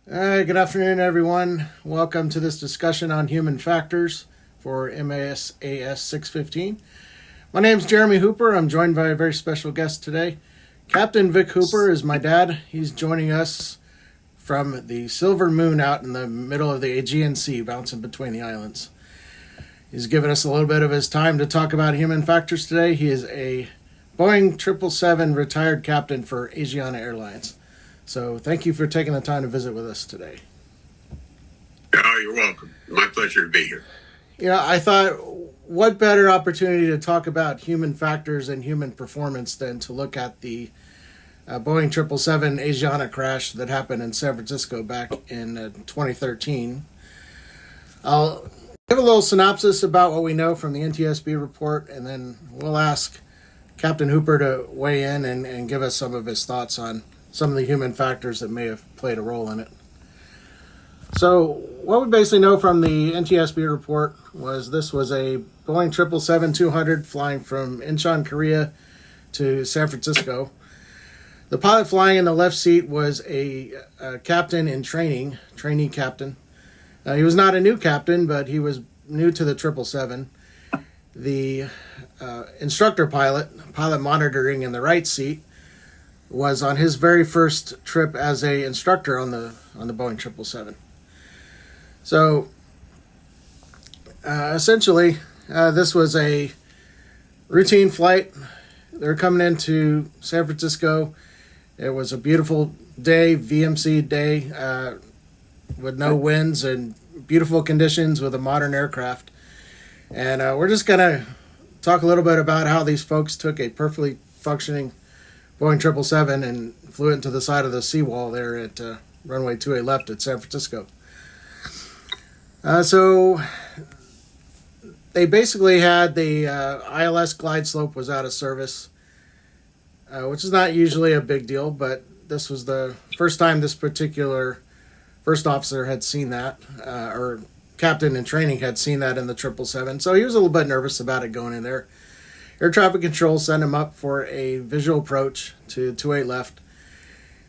Good afternoon, everyone. Welcome to this discussion on human factors for MASAS 615. My name is Jeremy Hooper. I'm joined by a very special guest today. Captain Vic Hooper is my dad. He's joining us from the Silver Moon out in the middle of the Aegean Sea, bouncing between the islands. He's given us a little bit of his time to talk about human factors today. He is a Boeing 777 retired captain for Asiana Airlines. So thank you for taking the time to visit with us today. Oh, you're welcome. My pleasure to be here. I thought, what better opportunity to talk about human factors and human performance than to look at the Boeing 777 Asiana crash that happened in San Francisco back in 2013. I'll give a little synopsis about what we know from the NTSB report, and then we'll ask Captain Hooper to weigh in and give us some of his thoughts on some of the human factors that may have played a role in it. So what we basically know from the NTSB report was this was a Boeing 777-200 flying from Incheon, Korea to San Francisco. The pilot flying in the left seat was a captain in training, trainee captain. He was not a new captain, but he was new to the 777. The instructor pilot monitoring in the right seat, was on his very first trip as a instructor on the Boeing 777. So essentially, this was a routine flight. They're coming into San Francisco. It was a beautiful day, VMC day, with no winds and beautiful conditions with a modern aircraft. And we're just going to talk a little bit about how these folks took a perfectly functioning Boeing 777 and flew it into the side of the seawall there at runway 28 left at San Francisco. So they basically had the ILS glide slope was out of service, which is not usually a big deal, but this was the first time this particular first officer had seen that, or captain in training had seen that in the 777. So he was a little bit nervous about it going in there. Air traffic control sent him up for a visual approach to 28 left.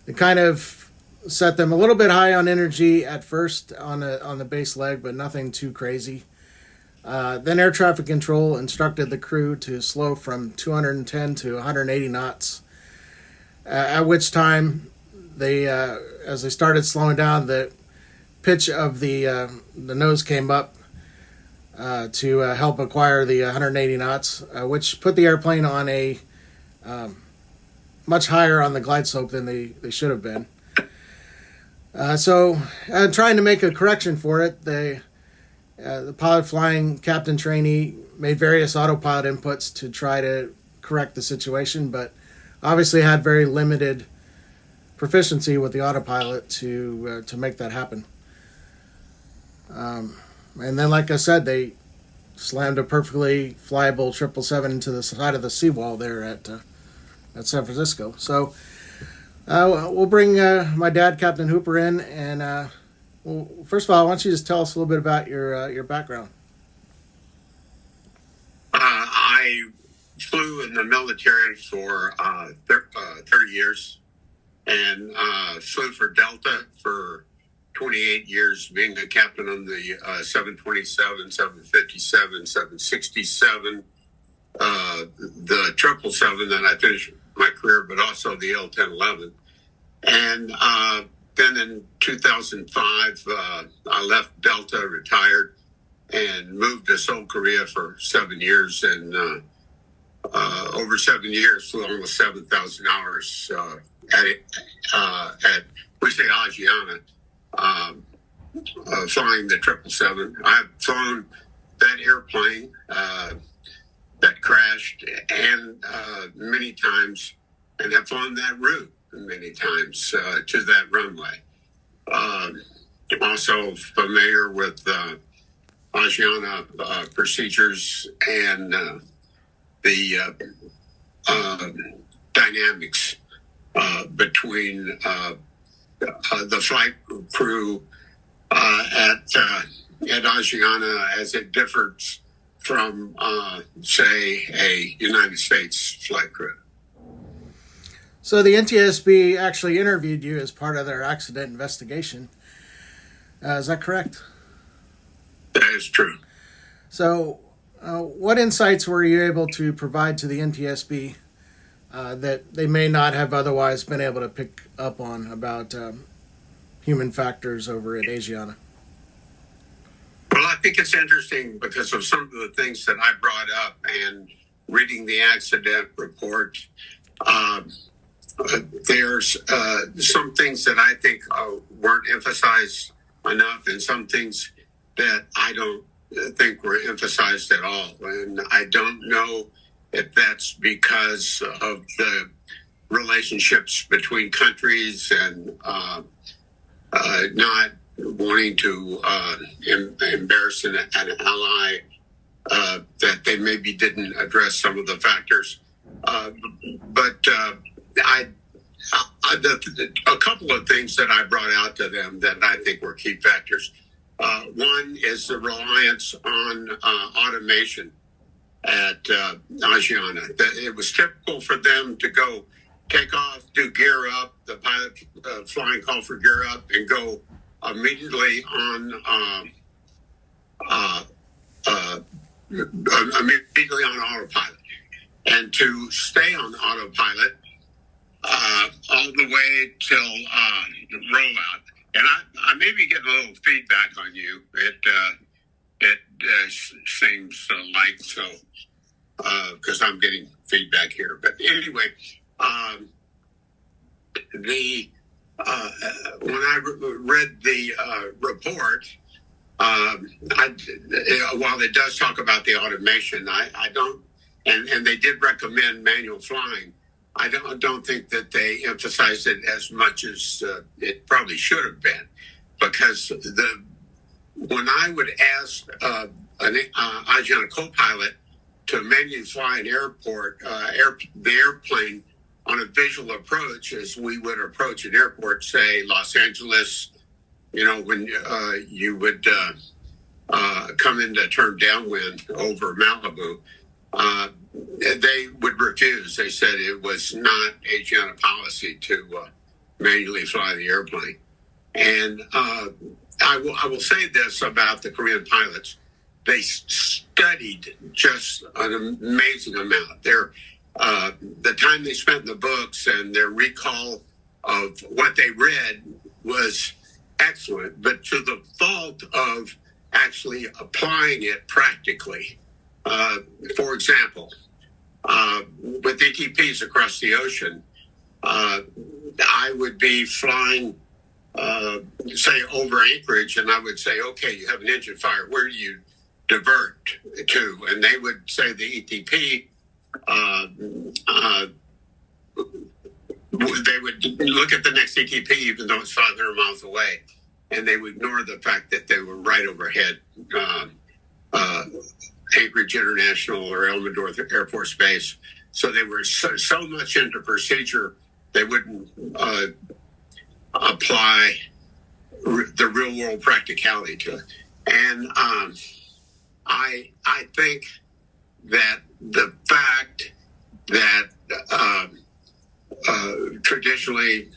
It kind of set them a little bit high on energy at first on the base leg, but nothing too crazy. Then air traffic control instructed the crew to slow from 210 to 180 knots, at which time they, as they started slowing down, the pitch of the nose came up to help acquire the 180 knots, which put the airplane on a much higher on the glide slope than they should have been. So trying to make a correction for it, the pilot flying captain trainee made various autopilot inputs to try to correct the situation, but obviously had very limited proficiency with the autopilot to make that happen. And then, like I said, they slammed a perfectly flyable 777 into the side of the seawall there at San Francisco. So we'll bring my dad, Captain Hooper, in. And well, first of all, I want you to just tell us a little bit about your background. I flew in the military for 30 years and flew for Delta for 28 years, being a captain on the 727, 757, 767, the 777 that I finished my career, but also the L-1011. And then in 2005, I left Delta, retired, and moved to Seoul, Korea for 7 years. And over 7 years, flew almost 7,000 hours at we say Asiana. Flying the 777. I've flown that airplane that crashed and many times, and have flown that route many times to that runway. I'm also familiar with Asiana procedures and the dynamics between the flight crew at Asiana as it differs from, say, a United States flight crew. So the NTSB actually interviewed you as part of their accident investigation. Is that correct? That is true. So, what insights were you able to provide to the NTSB that they may not have otherwise been able to pick up on about human factors over at Asiana? Well, I think it's interesting because of some of the things that I brought up and reading the accident report. There's some things that I think weren't emphasized enough, and some things that I don't think were emphasized at all. And I don't know if that's because of the relationships between countries and not wanting to embarrass an ally, that they maybe didn't address some of the factors. But a couple of things that I brought out to them that I think were key factors. One is the reliance on automation at Asiana. It was typical for them to go take off, do gear up, the pilot flying call for gear up, and go immediately on autopilot, and to stay on autopilot all the way till rollout. And I may be getting a little feedback on you. It seems like so, because I'm getting feedback here. But anyway, when I read the report, while it does talk about the automation, I don't, and they did recommend manual flying. I don't think that they emphasized it as much as it probably should have been, because when I would ask an Asiana co-pilot to manually fly an the airplane on a visual approach, as we would approach an airport, say Los Angeles, when you would come into turn downwind over Malibu, they would refuse. They said it was not Asiana policy to manually fly the airplane. And I will say this about the Korean pilots. They studied just an amazing amount. The time they spent in the books and their recall of what they read was excellent, but to the fault of actually applying it practically. For example, with ETPs across the ocean, I would be flying, say, over Anchorage, and I would say, okay, you have an engine fire. Where do you divert to? And they would say the ETP, they would look at the next ETP, even though it's 500 miles away, and they would ignore the fact that they were right overhead Anchorage International or Elmendorf Air Force Base. So they were so much into procedure, they wouldn't apply the real world practicality to it. And I think that the fact that traditionally,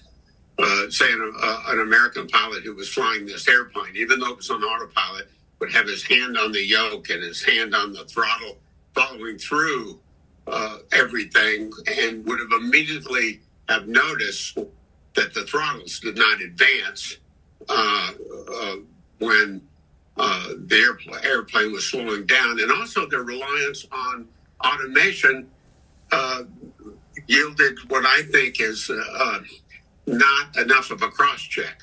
say an American pilot who was flying this airplane, even though it was on autopilot, would have his hand on the yoke and his hand on the throttle, following through everything, and would have immediately have noticed that the throttles did not advance when the airplane was slowing down. And also their reliance on automation yielded what I think is not enough of a cross-check.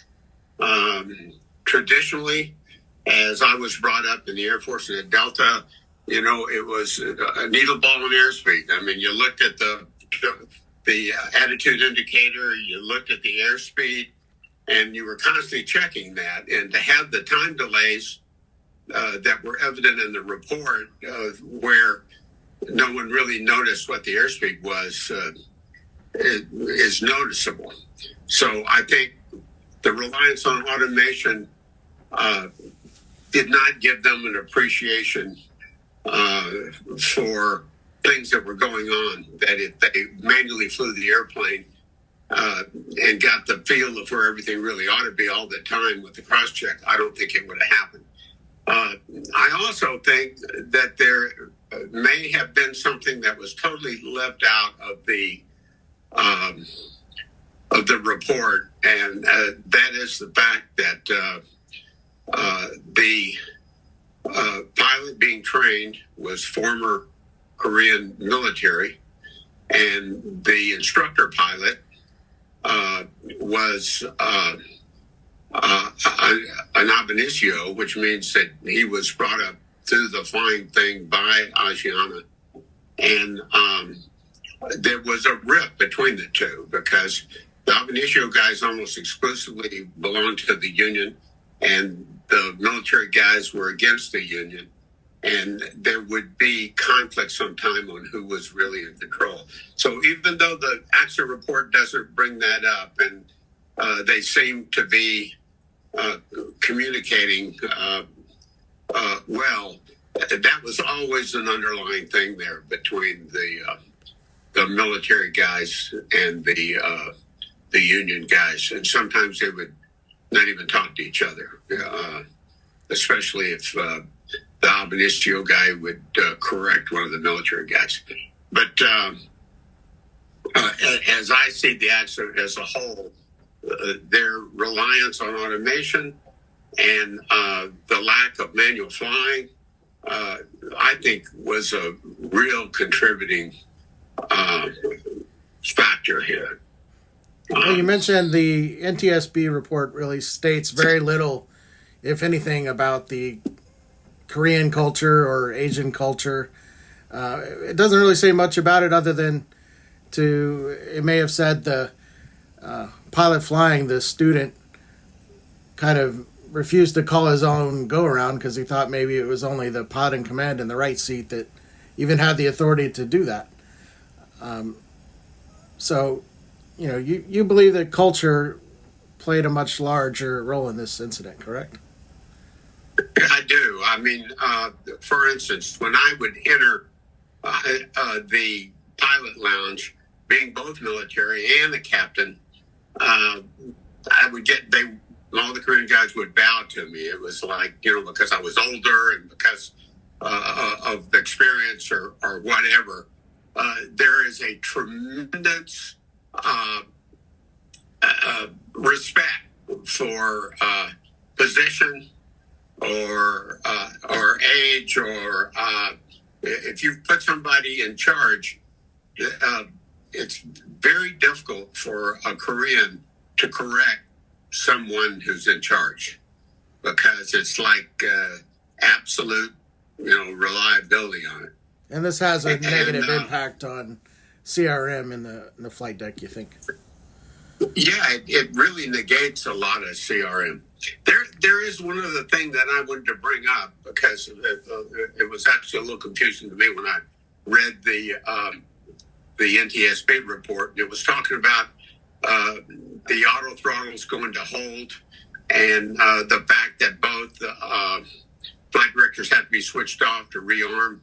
Traditionally, as I was brought up in the Air Force and at Delta, it was a needle ball in airspeed. I mean, you looked at the attitude indicator, you looked at the airspeed, and you were constantly checking that. And to have the time delays that were evident in the report, where no one really noticed what the airspeed was, is noticeable. So I think the reliance on automation did not give them an appreciation for things that were going on, that if they manually flew the airplane, and got the feel of where everything really ought to be all the time with the cross check, I don't think it would have happened. I also think that there may have been something that was totally left out of the report, and that is the fact that the pilot being trained was former Korean military, and the instructor pilot was an ab initio, which means that he was brought up through the flying thing by Asiana. And there was a rift between the two because the ab initio guys almost exclusively belonged to the Union, and the military guys were against the Union. And there would be conflict sometime on who was really in control. So even though the accident report doesn't bring that up, and they seem to be communicating well, that was always an underlying thing there between the military guys and the Union guys, and sometimes they would not even talk to each other, especially if the ab initio guy would correct one of the military guys. But as I see the accident as a whole, their reliance on automation and the lack of manual flying, I think, was a real contributing factor here. Well, you mentioned the NTSB report really states very little, if anything, about the Korean culture or Asian culture. It doesn't really say much about it other than it may have said the pilot flying the student kind of refused to call his own go-around because he thought maybe it was only the pilot in command in the right seat that even had the authority to do that. So, you believe that culture played a much larger role in this incident, correct? I do. I mean, for instance, when I would enter the pilot lounge, being both military and the captain, I would all the Korean guys would bow to me. It was like, because I was older and because of the experience or whatever. There is a tremendous respect for position or age, or if you put somebody in charge, it's very difficult for a Korean to correct someone who's in charge because it's like absolute, reliability on it. And this has a negative impact on CRM in the flight deck, you think? Yeah, it really negates a lot of CRM. There is one other thing that I wanted to bring up because it was actually a little confusing to me when I read the NTSB report. It was talking about the auto throttles going to hold, and the fact that both flight directors have to be switched off to rearm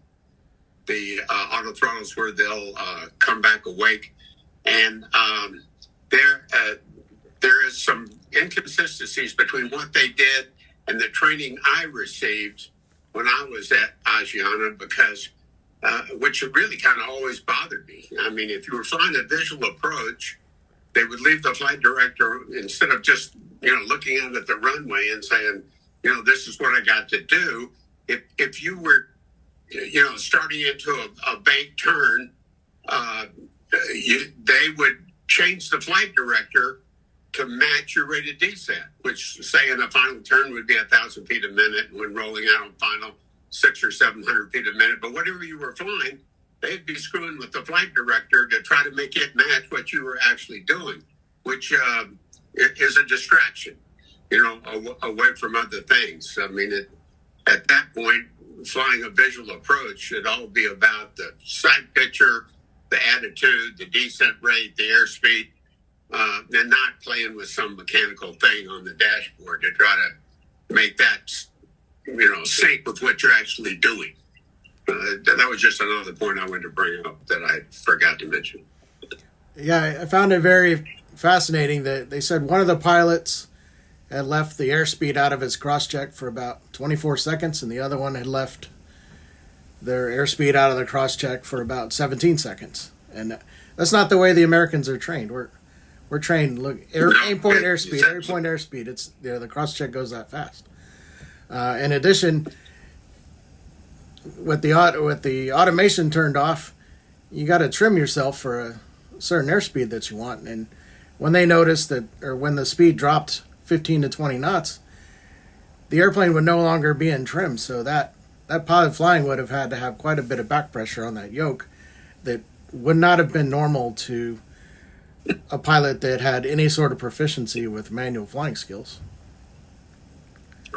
the auto throttles where they'll come back awake. And there is some inconsistencies between what they did and the training I received when I was at Asiana, because which really kind of always bothered me. I mean, if you were flying a visual approach, they would leave the flight director, instead of just looking out at the runway and saying, this is what I got to do. If you were starting into a bank turn, they would change the flight director to match your rated descent, which, say, in a final turn would be 1,000 feet a minute, and when rolling out on final, 600 or 700 feet a minute. But whatever you were flying, they'd be screwing with the flight director to try to make it match what you were actually doing, which is a distraction, away from other things. I mean, at that point, flying a visual approach should all be about the sight picture, the attitude, the descent rate, the airspeed, and not playing with some mechanical thing on the dashboard to try to make that, sync with what you're actually doing. That was just another point I wanted to bring up that I forgot to mention. Yeah, I found it very fascinating that they said one of the pilots had left the airspeed out of his cross-check for about 24 seconds, and the other one had left their airspeed out of the cross-check for about 17 seconds. And that's not the way the Americans are trained. We're trained. Look, aim point airspeed, aim point airspeed. It's the cross-check goes that fast. In addition, with the automation turned off, you got to trim yourself for a certain airspeed that you want. And when they noticed that, or when the speed dropped 15 to 20 knots, the airplane would no longer be in trim. So that pilot flying would have had to have quite a bit of back pressure on that yoke that would not have been normal to a pilot that had any sort of proficiency with manual flying skills.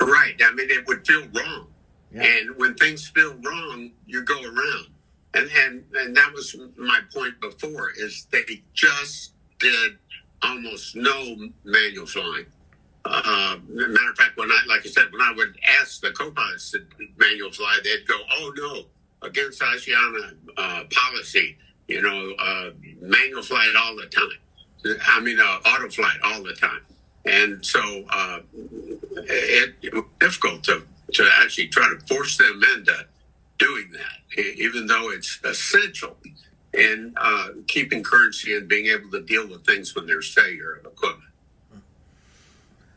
Right. I mean, it would feel wrong. Yeah. And when things feel wrong, you go around. And that was my point before, is they just did almost no manual flying. Matter of fact, when I would ask the co-pilots to manual fly, they'd go, "Oh no, against Asiana policy, manual flight all the time. I mean, auto flight all the time." And so it was difficult to actually try to force them into doing that, even though it's essential in keeping currency and being able to deal with things when there's failure of equipment.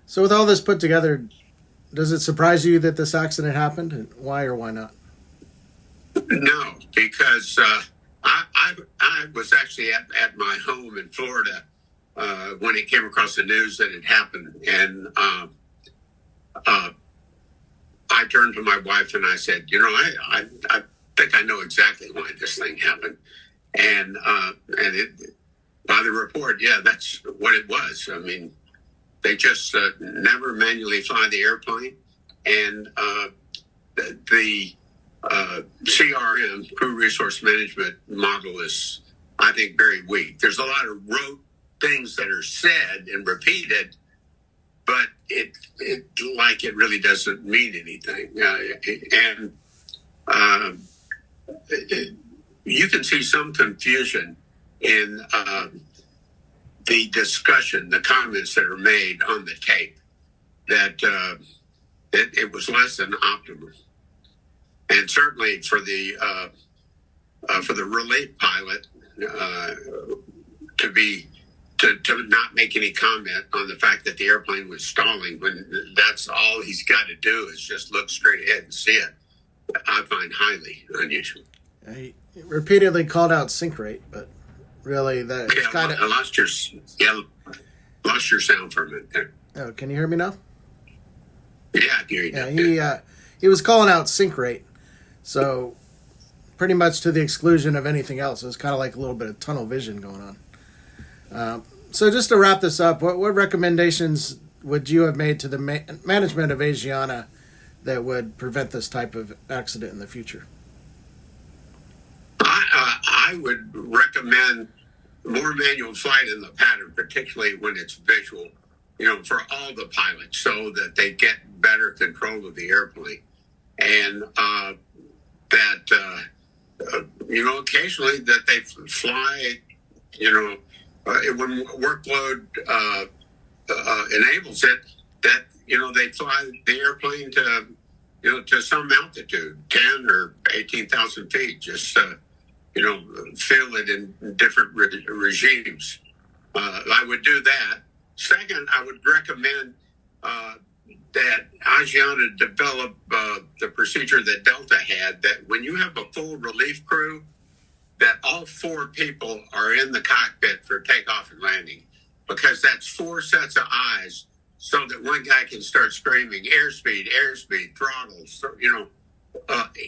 So with all this put together, does it surprise you that this accident happened? And why or why not? No, because I was actually at my home in Florida when it came across the news that it happened. And I turned to my wife and I said, I think I know exactly why this thing happened. And it, by the report, yeah, that's what it was. I mean, they just never manually fly the airplane. And the CRM, crew resource management model, is, I think, very weak. There's a lot of rote things that are said and repeated, but it really doesn't mean anything. You can see some confusion in the discussion, the comments that are made on the tape, that it was less than optimal. And certainly for the relief pilot to not make any comment on the fact that the airplane was stalling, when that's all he's got to do is just look straight ahead and see it, I find highly unusual. He repeatedly called out sink rate, but really it's kind of... I lost your sound for a minute there. Oh, can you hear me now? Yeah, I hear you now. Yeah, he was calling out sink rate, so pretty much to the exclusion of anything else. It was kind of like a little bit of tunnel vision going on. So just to wrap this up, what recommendations would you have made to the management of Asiana that would prevent this type of accident in the future? I would recommend more manual flight in the pattern, particularly when it's visual, for all the pilots, so that they get better control of the airplane. And occasionally that they fly, when workload enables it, that, they fly the airplane to some altitude, 10 or 18,000 feet, just feel it in different regimes. I would do that. Second, I would recommend that Asiana develop the procedure that Delta had, that when you have a full relief crew, that all 4 people are in the cockpit for takeoff and landing, because that's 4 sets of eyes, so that one guy can start screaming, airspeed, throttles,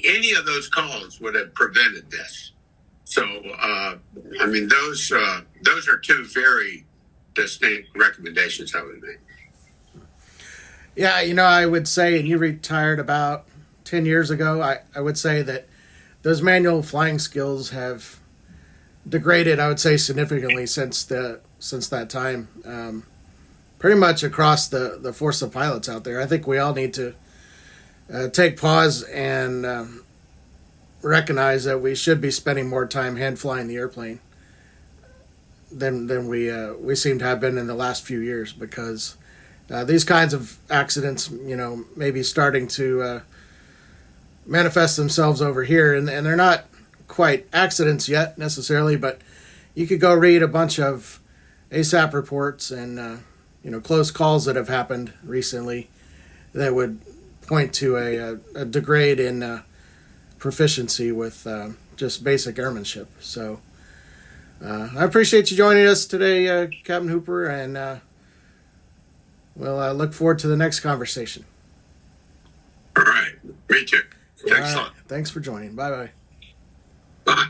any of those calls would have prevented this. So, those are 2 very distinct recommendations I would make. Yeah, I would say, and you retired about 10 years ago, I would say that those manual flying skills have degraded, I would say, significantly since that time. Pretty much across the force of pilots out there. I think we all need to take pause and recognize that we should be spending more time hand flying the airplane. than we seem to have been in the last few years, because these kinds of accidents, may be starting to manifest themselves over here, and they're not quite accidents yet necessarily, but you could go read a bunch of ASAP reports and close calls that have happened recently that would point to a degrade in proficiency with just basic airmanship. So I appreciate you joining us today, Captain Hooper, and we'll look forward to the next conversation. All right. Me too. Thanks a lot. Thanks for joining. Bye-bye. Bye.